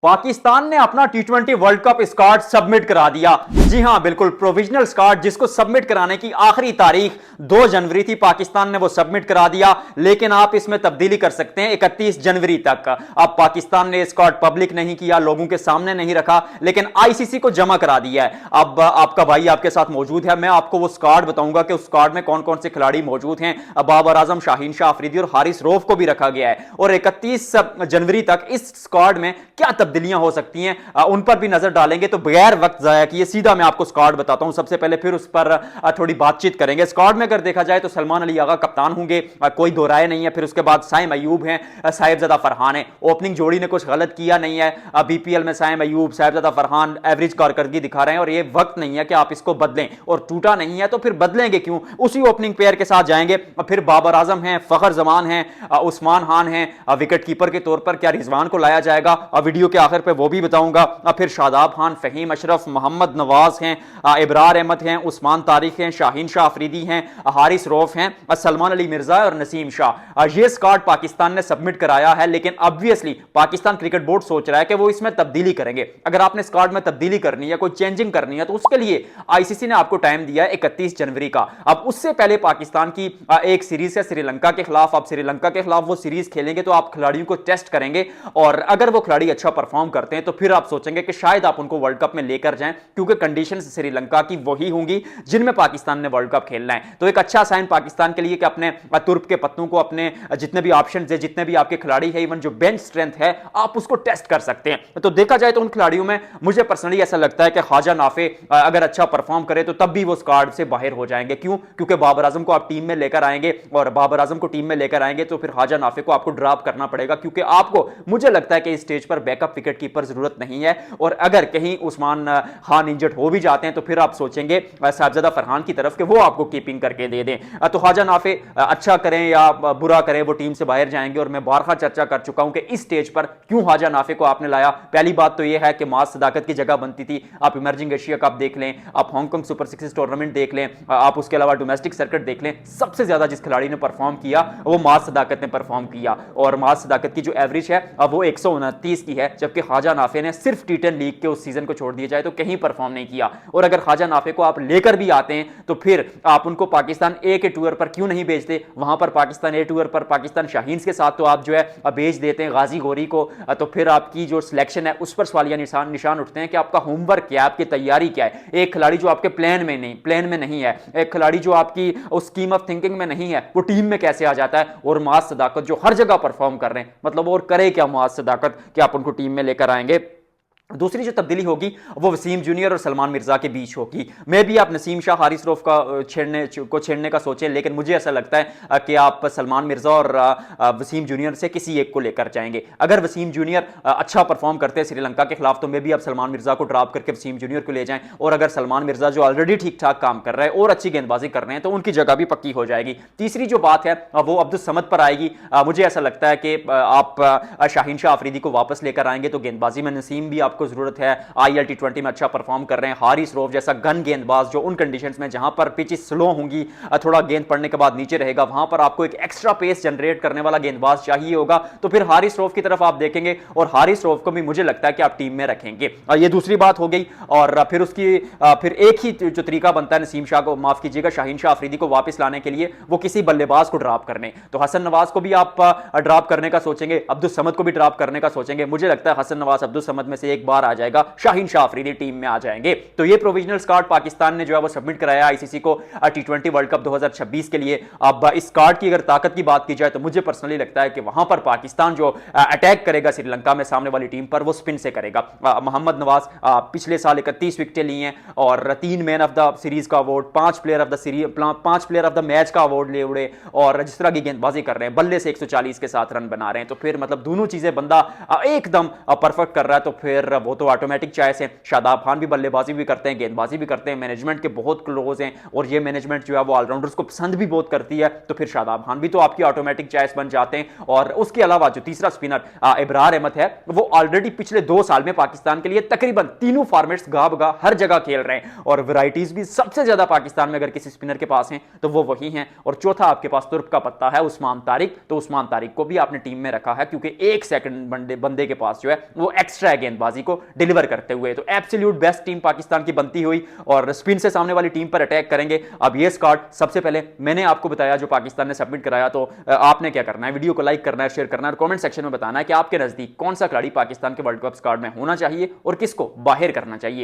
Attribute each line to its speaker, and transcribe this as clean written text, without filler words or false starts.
Speaker 1: पाकिस्तान ने अपना टी20 world cup squad submit करा दिया। जी हां, बिल्कुल प्रोविजनल स्क्वाड जिसको सबमिट कराने की आखिरी तारीख 2 जनवरी थी, पाकिस्तान ने वो सबमिट करा दिया। लेकिन आप इसमें तब्दीली कर सकते हैं 31 जनवरी तक। अब पाकिस्तान ने स्क्वाड पब्लिक नहीं किया, लोगों के सामने नहीं रखा, लेकिन आईसीसी को जमा करा दिया है। अब आपका भाई आपके साथ मौजूद है, मैं आपको वो स्क्वाड बताऊंगा कि उस स्क्वाड में कौन कौन से खिलाड़ी मौजूद हैं। बाबर आजम, शाहीन शाह अफरीदी और हारिस रऊफ को भी रखा गया है। और 31 जनवरी तक इस स्क्वाड में क्या तब्दीलियां हो सकती हैं उन पर भी नजर डालेंगे। तो बगैर वक्त जाया किए सीधा मैं आपको स्क्वाड बताता हूं सबसे पहले, फिर उस पर थोड़ी बातचीत करेंगे। स्क्वाड में अगर देखा जाए तो सलमान अली आगा कप्तान होंगे, कोई दो राय नहीं है। फिर उसके बाद साइम अयूब हैं, साहिबजादा फरहान है। ओपनिंग जोड़ी ने कुछ गलत किया नहीं है। बीपीएल में साइम अयूब, साहिबजादा फरहान एवरेज कारकर्दगी दिखा रहे हैं और ये वक्त नहीं है कि आप इसको बदलें। और टूटा नहीं है तो फिर बदलेंगे क्यों, उसी ओपनिंग पेयर के साथ जाएंगे। फिर बाबर आजम हैं, फखर जमान हैं, उस्मान खान हैं विकेट कीपर के तौर पर। क्या रिजवान को लाया जाएगा, वीडियो के आखिर पे वो भी बताऊंगा। फिर शादाब खान, फहीम अशरफ, मोहम्मद नवाज हैं, इब्रार अहमद हैं, उस्मान तारिक हैं, शाहीन शाह अफरीदी हैं, हारिस रऊफ हैं, सलमान अली मिर्जा और नसीम शाह। ये स्क्वाड पाकिस्तान ने सबमिट कराया है, लेकिन ऑब्वियसली पाकिस्तान क्रिकेट बोर्ड सोच रहा है कि वो इसमें तब्दीली करेंगे। अगर आपने स्क्वाड में तब्दीली करनी है, कोई चेंजिंग करनी है, तो उसके लिए आईसीसी ने आपको टाइम दिया है 31 जनवरी का। अब उससे पहले पाकिस्तान की एक सीरीज है श्रीलंका के खिलाफ। आप श्रीलंका के खिलाफ वो सीरीज खेलेंगे तो आप खिलाड़ियों को टेस्ट करेंगे, और अगर वो खिलाड़ी अच्छा परफॉर्म करते हैं तो फिर आप सोचेंगे कि शायद आप उनको वर्ल्ड कप में लेकर जाएं, क्योंकि कंडीशंस श्रीलंका की वही होंगी जिनमें पाकिस्तान ने वर्ल्ड कप खेलना है। तो एक अच्छा साइन पाकिस्तान के लिए कि अपने तुर्प के पत्तों को, अपने जितने भी ऑप्शंस है, जितने भी आपके खिलाड़ी है, इवन जो बेंच स्ट्रेंथ है, आप उसको टेस्ट कर सकते हैं। तो देखा जाए तो उन खिलाड़ियों में मुझे पर्सनली ऐसा लगता है कि ख्वाजा नाफे अगर अच्छा परफॉर्म करे तो तब भी वो स्क्वाड से बाहर हो जाएंगे। क्यों? क्योंकि बाबर आजम को आप टीम में लेकर आएंगे, और बाबर आजम को टीम में लेकर आएंगे तो फिर ख्वाजा नाफे को आपको ड्रॉप करना पड़ेगा, क्योंकि आपको, मुझे लगता है कि इस स्टेज पर बैकअप विकेट कीपर जरूरत नहीं है। और अगर कहीं उस्मान खान इंजर्ड हो भी जाते हैं तो फिर आप सोचेंगे साहिबजादा फरहान की तरफ कि वो आपको कीपिंग करके दे दें। तो ख्वाजा नाफे अच्छा करें या बुरा करें, वो टीम से बाहर जाएंगे। और मैं बारहा चर्चा कर चुका हूं कि इस स्टेज पर क्यों ख्वाजा नाफे को आपने लाया। पहली बात तो यह है कि मास सदाकत की जगह बनती थी। आप इमर्जिंग एशिया कप देख लें, आप हांगकांग सुपर सिक्स टूर्नामेंट देख लें, आप उसके अलावा डोमेस्टिक सर्किट देख लें, सबसे ज्यादा जिस खिलाड़ी ने परफॉर्म किया वो मास सदाकत ने परफॉर्म किया। और मास सदाकत की जो एवरेज है वो 129 की है, जबकि ख्वाजा नाफे ने सिर्फ टी10 लीग के उस सीजन को छोड़ दिया जाए तो कहीं परफॉर्म नहीं किया। और अगर ख्वाजा नाफे को आप लेकर भी आते हैं तो फिर आप उनको पाकिस्तान ए के टूर पर क्यों नहीं भेजते। वहां पर पाकिस्तान ए टूर पर पाकिस्तान शाहीन के साथ तो आप जो है भेज देते हैं गाजी गोरी को। तो फिर आपकी जो सिलेक्शन है उस पर सवालिया निशान उठते हैं कि आपका होमवर्क क्या है, आपकी तैयारी क्या है। एक खिलाड़ी जो आपके प्लान में नहीं है, एक खिलाड़ी जो आपकी उस स्कीम ऑफ थिंकिंग में नहीं है, वो टीम में कैसे आ जाता है। और मास सदाकत जो हर जगह परफॉर्म कर रहे हैं, मतलब और करे क्या मास सदाकत कि आप उनको टीम में लेकर आएंगे। दूसरी जो तब्दीली होगी वो वसीम जूनियर और सलमान मिर्जा के बीच होगी। मैं भी आप नसीम शाह, हारिस रऊफ का छेड़ने का सोचें, लेकिन मुझे ऐसा लगता है कि आप सलमान मिर्जा और वसीम जूनियर से किसी एक को लेकर जाएंगे। अगर वसीम जूनियर अच्छा परफॉर्म करते हैं श्रीलंका के खिलाफ तो मैं भी आप सलमान मिर्जा को ड्रॉप करके वसीम जूनियर को ले जाएं। और अगर सलमान मिर्जा जो ऑलरेडी ठीक ठाक काम कर रहे हैं और अच्छी गेंदबाजी कर रहे हैं तो उनकी जगह भी पक्की हो जाएगी। तीसरी जो बात है वो अब्दुल समद पर आएगी। मुझे ऐसा लगता है कि आप शाहीन शाह अफरीदी को वापस लेकर आएंगे तो गेंदबाजी में नसीम भी आपको जरूरत है। आईएल टी20 में अच्छा परफॉर्म कर रहे हैं। हारिस रऊफ जैसा गन गेंदबाज जो उन कंडीशंस में जहां पर पिचेस स्लो होंगी, थोड़ा गेंद पड़ने के बाद नीचे रहेगा, वहां पर आपको एक एक्स्ट्रा पेस जनरेट करने वाला गेंदबाज चाहिए होगा। तो फिर हारिस रऊफ की तरफ आप देखेंगे और हारिस रऊफ को भी मुझे लगता है कि आप टीम में रखेंगे। ये दूसरी बात हो गई। और फिर उसकी फिर एक ही जो तरीका बनता है नसीम शाह को, माफ कीजिएगा, शाहीन शाह अफरीदी को वापस लाने के लिए, वो किसी बल्लेबाज को ड्रॉप करने। तो हसन नवाज को भी आप ड्रॉप करने का सोचेंगे, अब्दुल समद को भी ड्रॉप करने का सोचेंगे। मुझे लगता है हसन नवाज अब्दुल समद में से एक बार आ जाएगा, शाहीन शाह अफरीदी टीम में आ जाएंगे। तो ये प्रोविजनल स्क्वाड पाकिस्तान ने जो है वो सबमिट कराया आईसीसी को टी20 वर्ल्ड कप 2026 के लिए। अब इस स्क्वाड की अगर ताकत की बात की जाए तो मुझे पर्सनली लगता है कि वहां पर पाकिस्तान जो अटैक करेगा श्रीलंका में सामने वाली टीम पर, वो स्पिन से करेगा। मोहम्मद नवाज पिछले साल 31 विकेटें ली हैं और 3 मैन ऑफ द सीरीज का award, 5 player of the series, 5 player of the match का अवार्ड ले उड़े। और जिस तरह की गेंदबाजी कर रहे हैं, बल्ले से 140 के साथ रन बना रहे हैं, तो फिर मतलब दोनों चीजें बंदा एकदम परफेक्ट कर रहा है। तो फिर ऑलराउंडर है वो तो ऑटोमेटिक चॉइस है। शादाब खान भी बल्लेबाजी भी करते हैं, गेंदबाजी भी करते हैं, मैनेजमेंट के बहुत क्लोज हैं और ये मैनेजमेंट जो है वो ऑलराउंडर्स को पसंद भी बहुत करती है, तो फिर शादाब खान भी तो आपकी ऑटोमेटिक चॉइस बन जाते हैं। और उसके अलावा जो तीसरा स्पिनर इब्रार अहमद है वो ऑलरेडी पिछले 2 साल में पाकिस्तान के लिए तकरीबन तीनों फॉर्मेट्स गा बगा हर जगह खेल रहे हैं और वैरायटीज भी सबसे ज्यादा पाकिस्तान में अगर किसी स्पिनर के पास हैं तो वो वही हैं। और चौथा आपके पास तुर्क का पत्ता है उस्मान तारिक, तो उस्मान तारिक को भी आपने टीम में रखा है क्योंकि एक सेकंड बंदे के पास जो है वो एक्स्ट्रा गेंदबाजी को डिलीवर करते हुए। तो एब्सोल्यूट बेस्ट टीम पाकिस्तान की बनती हुई और स्पिन से सामने वाली टीम पर अटैक करेंगे। अब ये स्क्वाड सबसे पहले मैंने आपको बताया जो पाकिस्तान ने सबमिट कराया, तो आपने क्या करना है, वीडियो को लाइक करना है, शेयर करना है और कमेंट सेक्शन में बताना है कि आपके नजदीक कौन सा खिलाड़ी पाकिस्तान के वर्ल्ड कप स्क्वाड में होना चाहिए और किसको बाहर करना चाहिए।